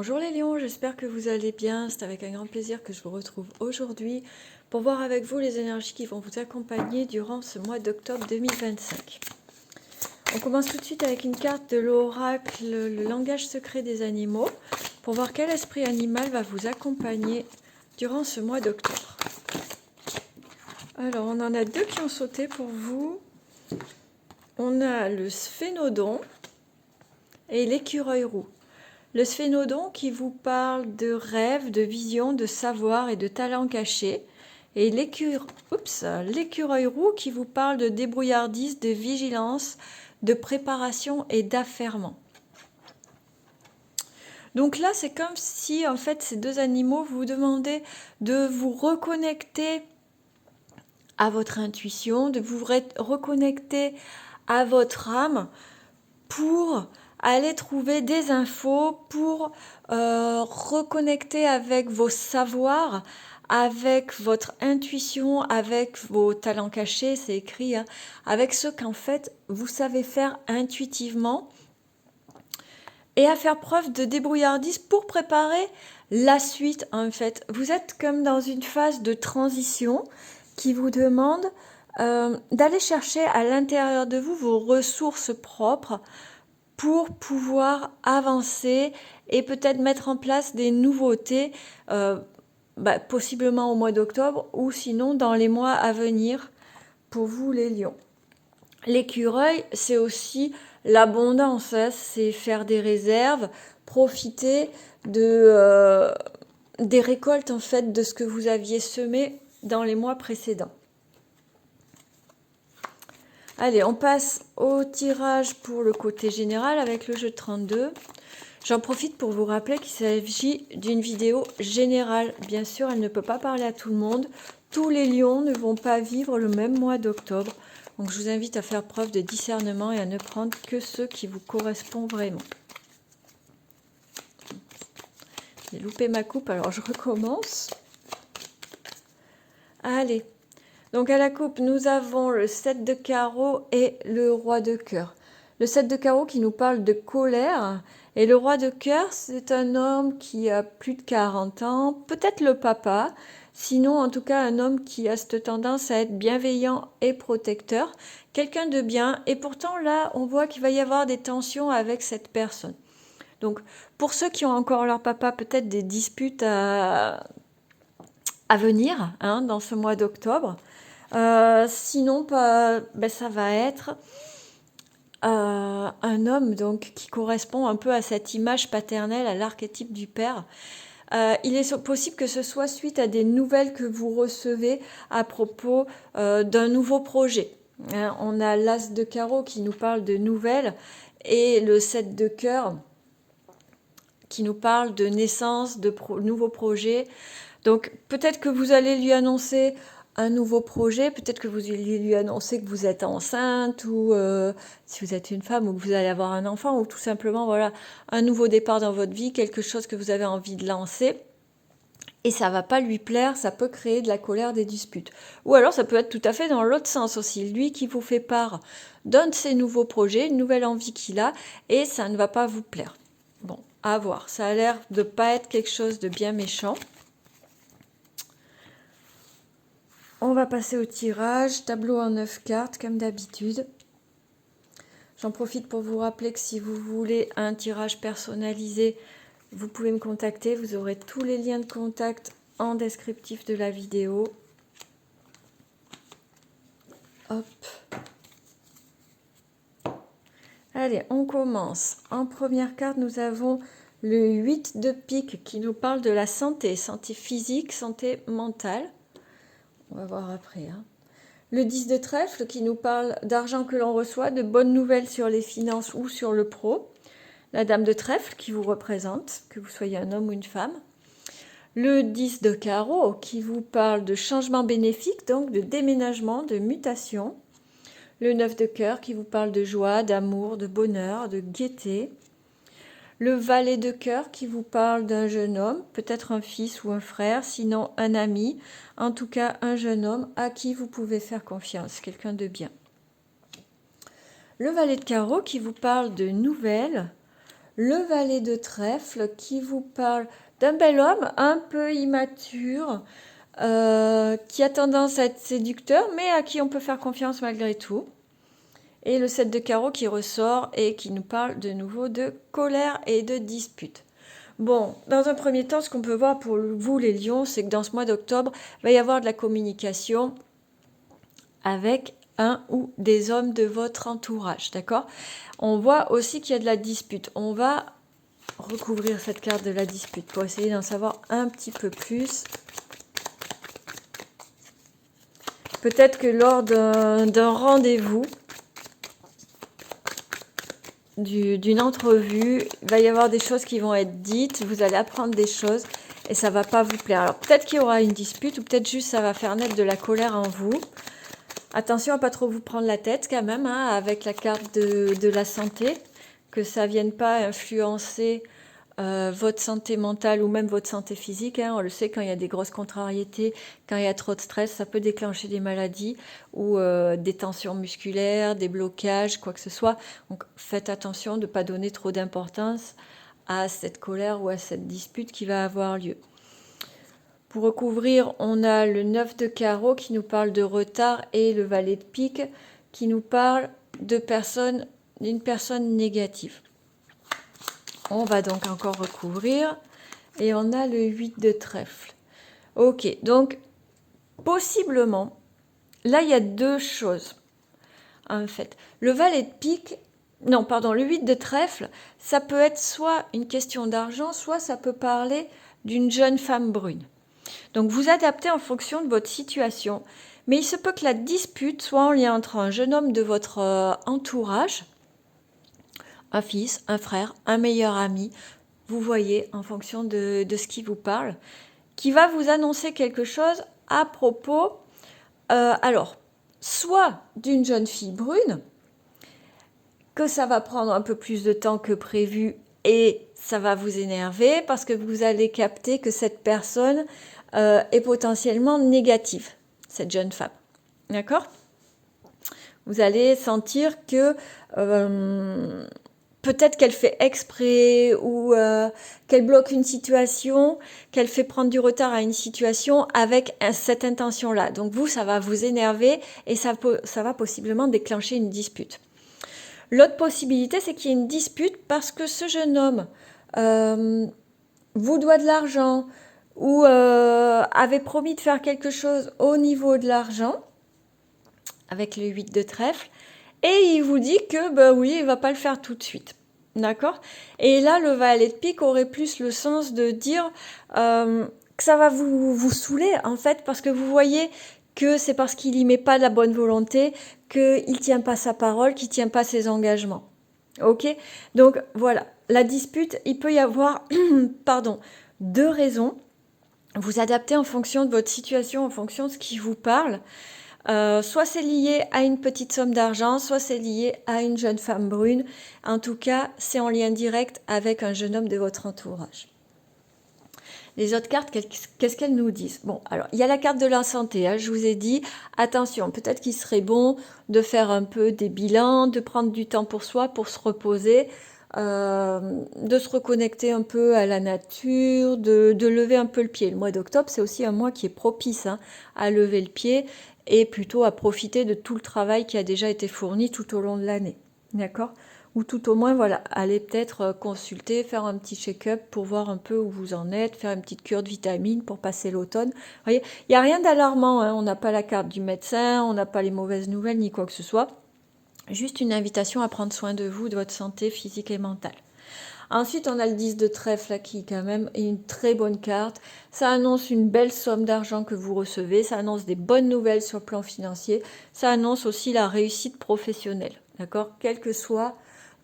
Bonjour les lions, j'espère que vous allez bien. C'est avec un grand plaisir que je vous retrouve aujourd'hui pour voir avec vous les énergies qui vont vous accompagner durant ce mois d'octobre 2025. On commence tout de suite avec une carte de l'oracle, le langage secret des animaux, pour voir quel esprit animal va vous accompagner durant ce mois d'octobre. Alors, on en a deux qui ont sauté pour vous. On a le sphénodon et l'écureuil roux. Le sphénodon qui vous parle de rêves, de visions, de savoir et de talents cachés. Et l'écureuil roux qui vous parle de débrouillardise, de vigilance, de préparation et d'affairement. Donc là, c'est comme si, en fait, ces deux animaux vous demandaient de vous reconnecter à votre intuition, de vous reconnecter à votre âme pour aller trouver des infos, pour reconnecter avec vos savoirs, avec votre intuition, avec vos talents cachés, c'est écrit, hein, avec ce qu'en fait vous savez faire intuitivement, et à faire preuve de débrouillardise pour préparer la suite. En fait, vous êtes comme dans une phase de transition qui vous demande d'aller chercher à l'intérieur de vous vos ressources propres pour pouvoir avancer et peut-être mettre en place des nouveautés, possiblement au mois d'octobre ou sinon dans les mois à venir pour vous les lions. L'écureuil, c'est aussi l'abondance, hein, c'est faire des réserves, profiter de, des récoltes en fait de ce que vous aviez semé dans les mois précédents. Allez, on passe au tirage pour le côté général avec le jeu de 32. J'en profite pour vous rappeler qu'il s'agit d'une vidéo générale. Bien sûr, elle ne peut pas parler à tout le monde. Tous les lions ne vont pas vivre le même mois d'octobre. Donc, je vous invite à faire preuve de discernement et à ne prendre que ceux qui vous correspondent vraiment. J'ai loupé ma coupe, alors je recommence. Allez. Donc, à la coupe, nous avons le 7 de carreau et le roi de cœur. Le 7 de carreau qui nous parle de colère. Et le roi de cœur, c'est un homme qui a plus de 40 ans, peut-être le papa, sinon en tout cas un homme qui a cette tendance à être bienveillant et protecteur, quelqu'un de bien, et pourtant là on voit qu'il va y avoir des tensions avec cette personne. Donc pour ceux qui ont encore leur papa, peut-être des disputes à venir hein, dans ce mois d'octobre, sinon ça va être un homme donc qui correspond un peu à cette image paternelle, à l'archétype du père. Il est possible que ce soit suite à des nouvelles que vous recevez à propos d'un nouveau projet. Hein, on a l'as de carreau qui nous parle de nouvelles et le 7 de cœur qui nous parle de naissance, de nouveaux projets. Donc peut-être que vous allez lui annoncer un nouveau projet, peut-être que vous allez lui annoncer que vous êtes enceinte ou si vous êtes une femme ou que vous allez avoir un enfant ou tout simplement voilà un nouveau départ dans votre vie, quelque chose que vous avez envie de lancer et ça va pas lui plaire, ça peut créer de la colère, des disputes. Ou alors ça peut être tout à fait dans l'autre sens aussi, lui qui vous fait part d'un de ses nouveaux projets, une nouvelle envie qu'il a et ça ne va pas vous plaire. Bon, à voir, ça a l'air de pas être quelque chose de bien méchant. On va passer au tirage, tableau en 9 cartes comme d'habitude. J'en profite pour vous rappeler que si vous voulez un tirage personnalisé, vous pouvez me contacter. Vous aurez tous les liens de contact en descriptif de la vidéo. Hop. Allez, on commence. En première carte, nous avons le 8 de pique qui nous parle de la santé, santé physique, santé mentale. On va voir après. Hein. Le 10 de trèfle qui nous parle d'argent que l'on reçoit, de bonnes nouvelles sur les finances ou sur le pro. La dame de trèfle qui vous représente, que vous soyez un homme ou une femme. Le 10 de carreau qui vous parle de changement bénéfique, donc de déménagement, de mutation. Le 9 de cœur qui vous parle de joie, d'amour, de bonheur, de gaieté. Le valet de cœur qui vous parle d'un jeune homme, peut-être un fils ou un frère, sinon un ami, en tout cas un jeune homme à qui vous pouvez faire confiance, quelqu'un de bien. Le valet de carreau qui vous parle de nouvelles. le valet de trèfle qui vous parle d'un bel homme un peu immature, qui a tendance à être séducteur, mais à qui on peut faire confiance malgré tout. Et le 7 de carreau qui ressort et qui nous parle de nouveau de colère et de dispute. Bon, dans un premier temps, ce qu'on peut voir pour vous les lions, c'est que dans ce mois d'octobre, il va y avoir de la communication avec un ou des hommes de votre entourage, d'accord? On voit aussi qu'il y a de la dispute. On va recouvrir cette carte de la dispute pour essayer d'en savoir un petit peu plus. Peut-être que lors d'un rendez-vous, d'une entrevue, il va y avoir des choses qui vont être dites, vous allez apprendre des choses et ça va pas vous plaire. Alors peut-être qu'il y aura une dispute ou peut-être juste ça va faire naître de la colère en vous. Attention à pas trop vous prendre la tête quand même, hein, avec la carte de la santé, que ça vienne pas influencer votre santé mentale ou même votre santé physique. Hein. On le sait, quand il y a des grosses contrariétés, quand il y a trop de stress, ça peut déclencher des maladies ou des tensions musculaires, des blocages, quoi que ce soit. Donc faites attention de ne pas donner trop d'importance à cette colère ou à cette dispute qui va avoir lieu. Pour recouvrir, on a le 9 de carreau qui nous parle de retard et le valet de pique qui nous parle d'une personne négative. On va donc encore recouvrir. Et on a le 8 de trèfle. Ok, donc possiblement, là il y a deux choses. En fait, le valet de pique, non pardon, le 8 de trèfle, ça peut être soit une question d'argent, soit ça peut parler d'une jeune femme brune. Donc vous adaptez en fonction de votre situation. Mais il se peut que la dispute soit en lien entre un jeune homme de votre entourage, un fils, un frère, un meilleur ami, vous voyez, en fonction de ce qui vous parle, qui va vous annoncer quelque chose à propos, alors, soit d'une jeune fille brune, que ça va prendre un peu plus de temps que prévu et ça va vous énerver parce que vous allez capter que cette personne est potentiellement négative, cette jeune femme. D'accord ? Vous allez sentir que peut-être qu'elle fait exprès ou qu'elle bloque une situation, qu'elle fait prendre du retard à une situation avec cette intention-là. Donc vous, ça va vous énerver et ça va possiblement déclencher une dispute. L'autre possibilité, c'est qu'il y ait une dispute parce que ce jeune homme vous doit de l'argent ou avait promis de faire quelque chose au niveau de l'argent, avec le 8 de trèfle, et il vous dit que, bah oui, il va pas le faire tout de suite. D'accord ? Et là, le valet de pique aurait plus le sens de dire que ça va vous saouler, en fait, parce que vous voyez que c'est parce qu'il y met pas de la bonne volonté, qu'il tient pas sa parole, qu'il tient pas ses engagements. Ok ? Donc, voilà. La dispute, il peut y avoir, pardon, deux raisons. Vous adaptez en fonction de votre situation, en fonction de ce qui vous parle. Soit c'est lié à une petite somme d'argent, soit c'est lié à une jeune femme brune. En tout cas, c'est en lien direct avec un jeune homme de votre entourage. Les autres cartes, qu'est-ce qu'elles nous disent? Bon, alors, il y a la carte de la santé. Hein, je vous ai dit, attention, peut-être qu'il serait bon de faire un peu des bilans, de prendre du temps pour soi, pour se reposer, de se reconnecter un peu à la nature, de lever un peu le pied. Le mois d'octobre, c'est aussi un mois qui est propice à lever le pied et plutôt à profiter de tout le travail qui a déjà été fourni tout au long de l'année. D'accord ? Ou tout au moins, voilà, allez peut-être consulter, faire un petit check-up pour voir un peu où vous en êtes, faire une petite cure de vitamines pour passer l'automne. Vous voyez, il n'y a rien d'alarmant, hein, on n'a pas la carte du médecin, on n'a pas les mauvaises nouvelles ni quoi que ce soit. Juste une invitation à prendre soin de vous, de votre santé physique et mentale. Ensuite, on a le 10 de trèfle là, qui quand même est une très bonne carte. Ça annonce une belle somme d'argent que vous recevez, ça annonce des bonnes nouvelles sur le plan financier, ça annonce aussi la réussite professionnelle, d'accord ? Quel que soit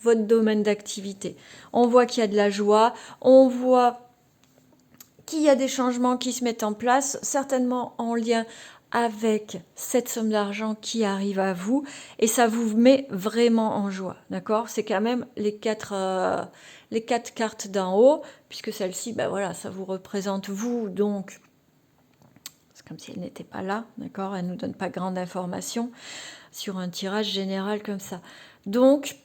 votre domaine d'activité. On voit qu'il y a de la joie, on voit qu'il y a des changements qui se mettent en place, certainement en lien avec cette somme d'argent qui arrive à vous, et ça vous met vraiment en joie, d'accord ? C'est quand même les quatre cartes d'en haut, puisque celle-ci, ben voilà, ça vous représente vous, donc c'est comme si elle n'était pas là, d'accord ? Elle ne nous donne pas grande information sur un tirage général comme ça. Donc,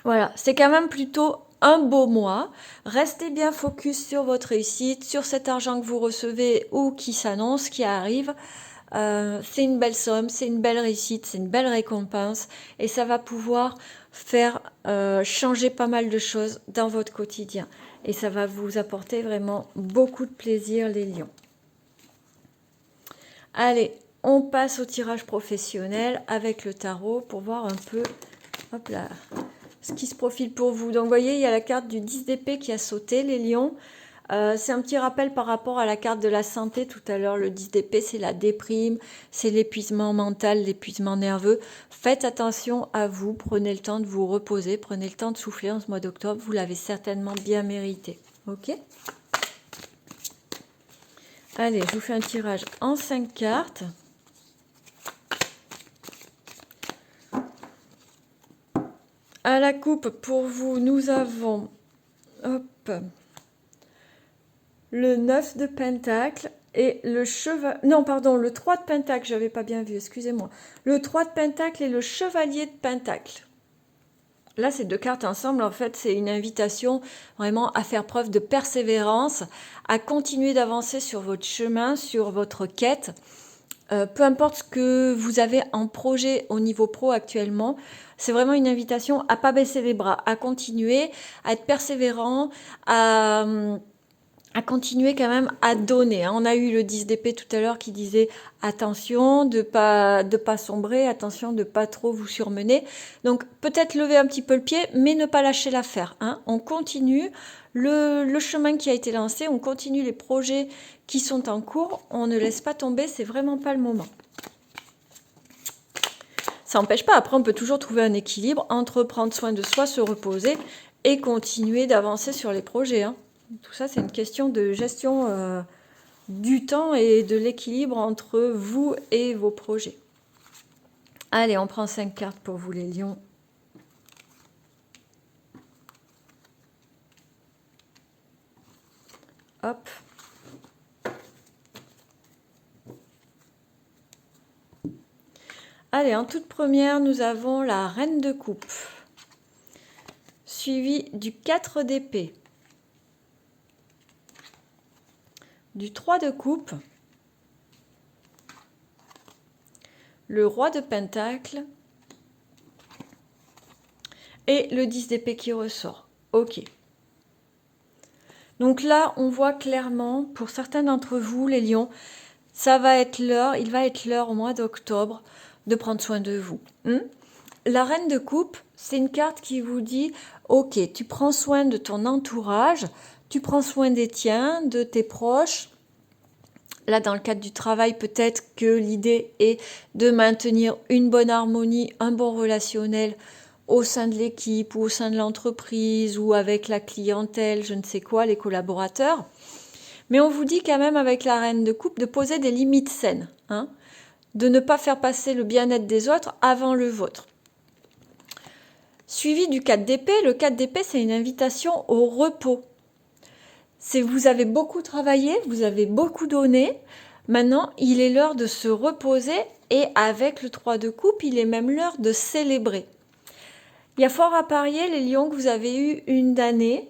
voilà, c'est quand même plutôt un beau mois. Restez bien focus sur votre réussite, sur cet argent que vous recevez ou qui s'annonce, qui arrive. C'est une belle somme, c'est une belle réussite, c'est une belle récompense et ça va pouvoir faire changer pas mal de choses dans votre quotidien. Et ça va vous apporter vraiment beaucoup de plaisir, les lions. Allez, on passe au tirage professionnel avec le tarot pour voir un peu, hop là, ce qui se profile pour vous. Donc, vous voyez, il y a la carte du 10 d'épée qui a sauté, les lions. C'est un petit rappel par rapport à la carte de la santé. Tout à l'heure, le 10 d'épée, c'est la déprime, c'est l'épuisement mental, l'épuisement nerveux. Faites attention à vous, prenez le temps de vous reposer, prenez le temps de souffler en ce mois d'octobre. Vous l'avez certainement bien mérité. Ok ? Allez, je vous fais un tirage en 5 cartes. À la coupe, pour vous, nous avons le 9 de pentacle et le cheval... Non, pardon, le 3 de pentacle, je n'avais pas bien vu, excusez-moi. Le 3 de pentacle et le chevalier de pentacle. Là, ces deux cartes ensemble, en fait, c'est une invitation vraiment à faire preuve de persévérance, à continuer d'avancer sur votre chemin, sur votre quête. Peu importe ce que vous avez en projet au niveau pro actuellement, c'est vraiment une invitation à pas baisser les bras, à continuer, à être persévérant, à continuer quand même à donner. On a eu le 10 d'épée tout à l'heure qui disait attention de pas sombrer, attention de pas trop vous surmener. Donc peut-être lever un petit peu le pied, mais ne pas lâcher l'affaire. On continue le chemin qui a été lancé, on continue les projets qui sont en cours, on ne laisse pas tomber, c'est vraiment pas le moment. Ça n'empêche pas, après on peut toujours trouver un équilibre entre prendre soin de soi, se reposer et continuer d'avancer sur les projets. Tout ça, c'est une question de gestion du temps et de l'équilibre entre vous et vos projets. Allez, on prend 5 cartes pour vous, les lions. Hop. Allez, en toute première, nous avons la reine de coupe, suivie du 4 d'épée, du 3 de coupe, le roi de pentacle et le 10 d'épée qui ressort. Ok. Donc là, on voit clairement, pour certains d'entre vous, les lions, ça va être l'heure, il va être l'heure au mois d'octobre de prendre soin de vous. La reine de coupe, c'est une carte qui vous dit, ok, tu prends soin de ton entourage, tu prends soin des tiens, de tes proches. Là, dans le cadre du travail, peut-être que l'idée est de maintenir une bonne harmonie, un bon relationnel au sein de l'équipe ou au sein de l'entreprise ou avec la clientèle, je ne sais quoi, les collaborateurs. Mais on vous dit quand même avec la reine de coupe de poser des limites saines, de ne pas faire passer le bien-être des autres avant le vôtre. Suivi du 4 d'épée, le 4 d'épée, c'est une invitation au repos. Vous avez beaucoup travaillé, vous avez beaucoup donné, maintenant il est l'heure de se reposer et avec le 3 de coupe, il est même l'heure de célébrer. Il y a fort à parier, les lions, que vous avez eu une année,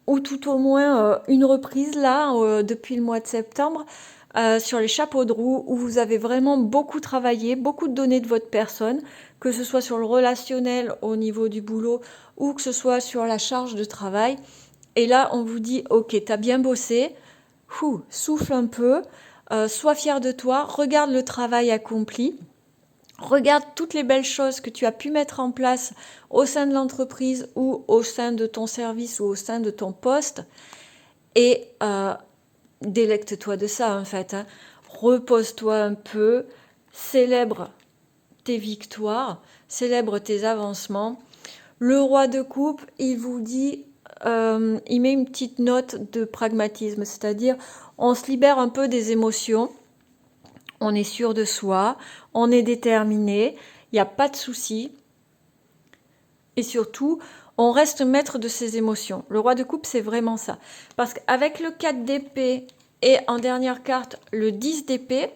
ou tout au moins une reprise là, depuis le mois de septembre, sur les chapeaux de roue, où vous avez vraiment beaucoup travaillé, beaucoup donné de votre personne, que ce soit sur le relationnel au niveau du boulot, ou que ce soit sur la charge de travail. Et là, on vous dit, ok, t'as bien bossé, souffle un peu, sois fier de toi, regarde le travail accompli, regarde toutes les belles choses que tu as pu mettre en place au sein de l'entreprise ou au sein de ton service ou au sein de ton poste et délecte-toi de ça en fait. Repose-toi un peu, célèbre tes victoires, célèbre tes avancements. Le roi de coupe, il vous dit... il met une petite note de pragmatisme, c'est-à-dire on se libère un peu des émotions, on est sûr de soi, on est déterminé, il n'y a pas de souci, et surtout, on reste maître de ses émotions. Le roi de coupe, c'est vraiment ça. Parce qu'avec le 4 d'épée et en dernière carte, le 10 d'épée,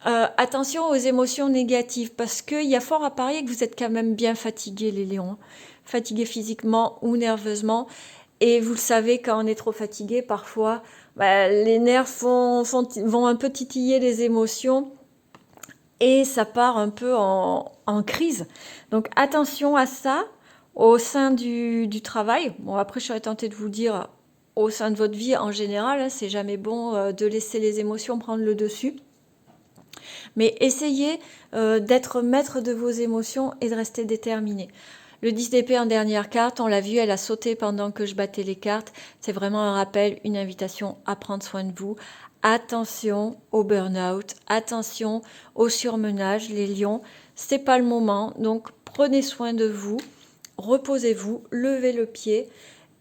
attention aux émotions négatives, parce qu'il y a fort à parier que vous êtes quand même bien fatigués, les lions. fatigué physiquement ou nerveusement. Et vous le savez, quand on est trop fatigué, parfois, les nerfs vont un peu titiller les émotions et ça part un peu en crise. Donc attention à ça au sein du travail. Bon, après, je serais tentée de vous dire au sein de votre vie en général, hein, c'est jamais bon de laisser les émotions prendre le dessus. Mais essayez d'être maître de vos émotions et de rester déterminé. Le 10 d'épée en dernière carte, on l'a vu, elle a sauté pendant que je battais les cartes. C'est vraiment un rappel, une invitation à prendre soin de vous. Attention au burn-out, attention au surmenage, les lions, c'est pas le moment. Donc prenez soin de vous, reposez-vous, levez le pied.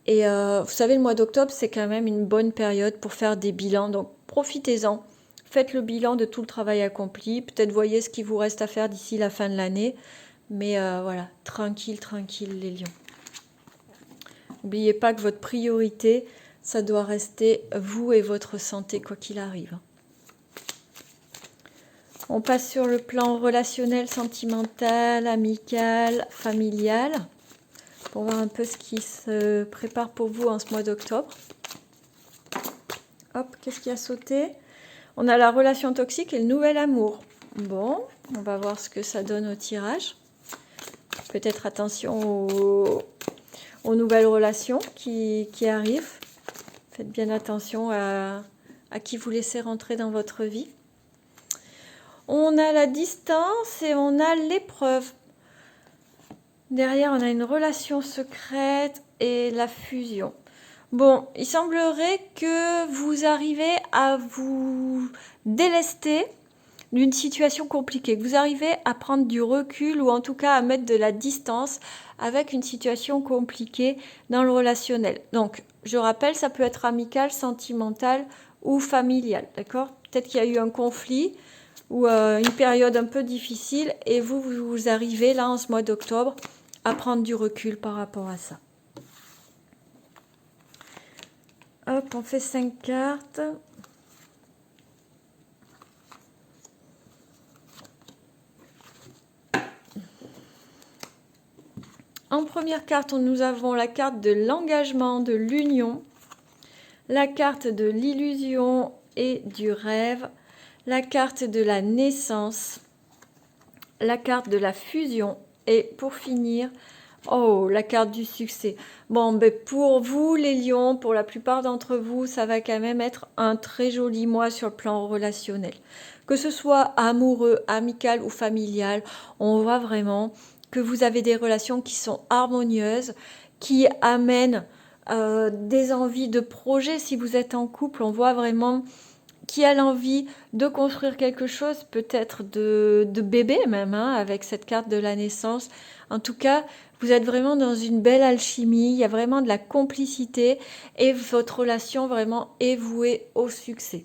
Et vous savez, le mois d'octobre, c'est quand même une bonne période pour faire des bilans. Donc profitez-en. Faites le bilan de tout le travail accompli. Peut-être voyez ce qu'il vous reste à faire d'ici la fin de l'année. Mais voilà, tranquille, tranquille les lions. N'oubliez pas que votre priorité, ça doit rester vous et votre santé, quoi qu'il arrive. On passe sur le plan relationnel, sentimental, amical, familial. Pour voir un peu ce qui se prépare pour vous en ce mois d'octobre. Hop, qu'est-ce qui a sauté? On a la relation toxique et le nouvel amour. Bon, on va voir ce que ça donne au tirage. Peut-être attention aux nouvelles relations qui arrivent. Faites bien attention à qui vous laissez rentrer dans votre vie. On a la distance et on a l'épreuve. Derrière, on a une relation secrète et la fusion. Bon, il semblerait que vous arrivez à vous délester d'une situation compliquée, que vous arrivez à prendre du recul ou en tout cas à mettre de la distance avec une situation compliquée dans le relationnel. Donc, je rappelle, ça peut être amical, sentimental ou familial, d'accord? Peut-être qu'il y a eu un conflit ou une période un peu difficile et vous arrivez là en ce mois d'octobre à prendre du recul par rapport à ça. Hop, on fait 5 cartes. En première carte, nous avons la carte de l'engagement, de l'union, la carte de l'illusion et du rêve, la carte de la naissance, la carte de la fusion et pour finir, oh, la carte du succès. Bon, ben pour vous, les lions, pour la plupart d'entre vous, ça va quand même être un très joli mois sur le plan relationnel. Que ce soit amoureux, amical ou familial, on voit vraiment que vous avez des relations qui sont harmonieuses, qui amènent des envies de projet. Si vous êtes en couple, on voit vraiment qui a l'envie de construire quelque chose, peut-être de bébé même, hein, avec cette carte de la naissance. En tout cas, vous êtes vraiment dans une belle alchimie, il y a vraiment de la complicité et votre relation vraiment est vouée au succès.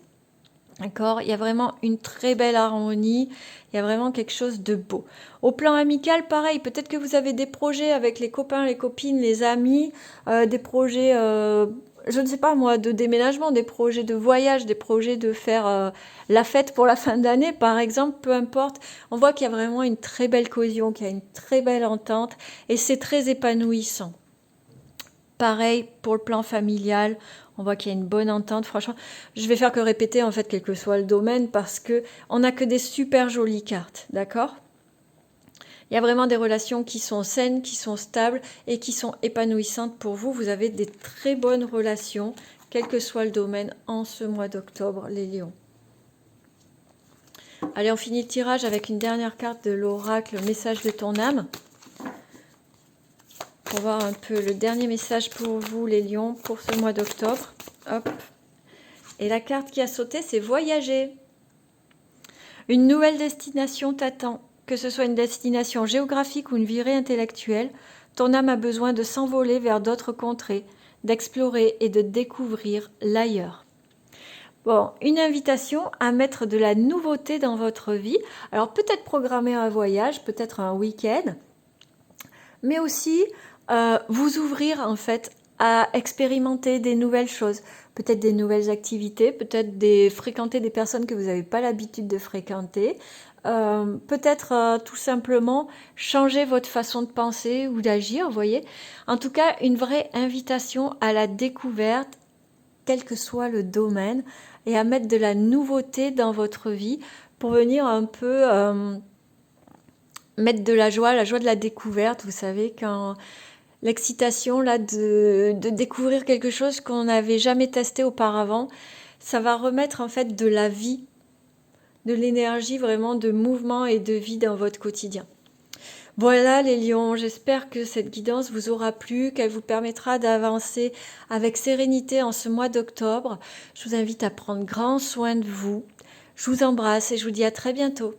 D'accord? Il y a vraiment une très belle harmonie, il y a vraiment quelque chose de beau. Au plan amical, pareil, peut-être que vous avez des projets avec les copains, les copines, les amis, des projets, je ne sais pas moi, de déménagement, des projets de voyage, des projets de faire la fête pour la fin d'année, par exemple, peu importe. On voit qu'il y a vraiment une très belle cohésion, qu'il y a une très belle entente et c'est très épanouissant. Pareil pour le plan familial, on voit qu'il y a une bonne entente. Franchement, je vais faire que répéter en fait quel que soit le domaine parce que on n'a que des super jolies cartes, d'accord? Il y a vraiment des relations qui sont saines, qui sont stables et qui sont épanouissantes pour vous. Vous avez des très bonnes relations, quel que soit le domaine, en ce mois d'octobre, les lions. Allez, on finit le tirage avec une dernière carte de l'oracle, message de ton âme. Pour voir un peu le dernier message pour vous, les lions, pour ce mois d'octobre. Hop. Et la carte qui a sauté, c'est voyager. Une nouvelle destination t'attend. Que ce soit une destination géographique ou une virée intellectuelle, ton âme a besoin de s'envoler vers d'autres contrées, d'explorer et de découvrir l'ailleurs. Bon, une invitation à mettre de la nouveauté dans votre vie. Alors peut-être programmer un voyage, peut-être un week-end, mais aussi vous ouvrir en fait à expérimenter des nouvelles choses, peut-être des nouvelles activités, peut-être fréquenter des personnes que vous n'avez pas l'habitude de fréquenter, peut-être tout simplement changer votre façon de penser ou d'agir, vous voyez. En tout cas, une vraie invitation à la découverte, quel que soit le domaine, et à mettre de la nouveauté dans votre vie pour venir un peu mettre de la joie de la découverte, vous savez, quand l'excitation là de découvrir quelque chose qu'on n'avait jamais testé auparavant, ça va remettre en fait de la vie, de l'énergie vraiment de mouvement et de vie dans votre quotidien. Voilà les lions, j'espère que cette guidance vous aura plu, qu'elle vous permettra d'avancer avec sérénité en ce mois d'octobre. Je vous invite à prendre grand soin de vous. Je vous embrasse et je vous dis à très bientôt.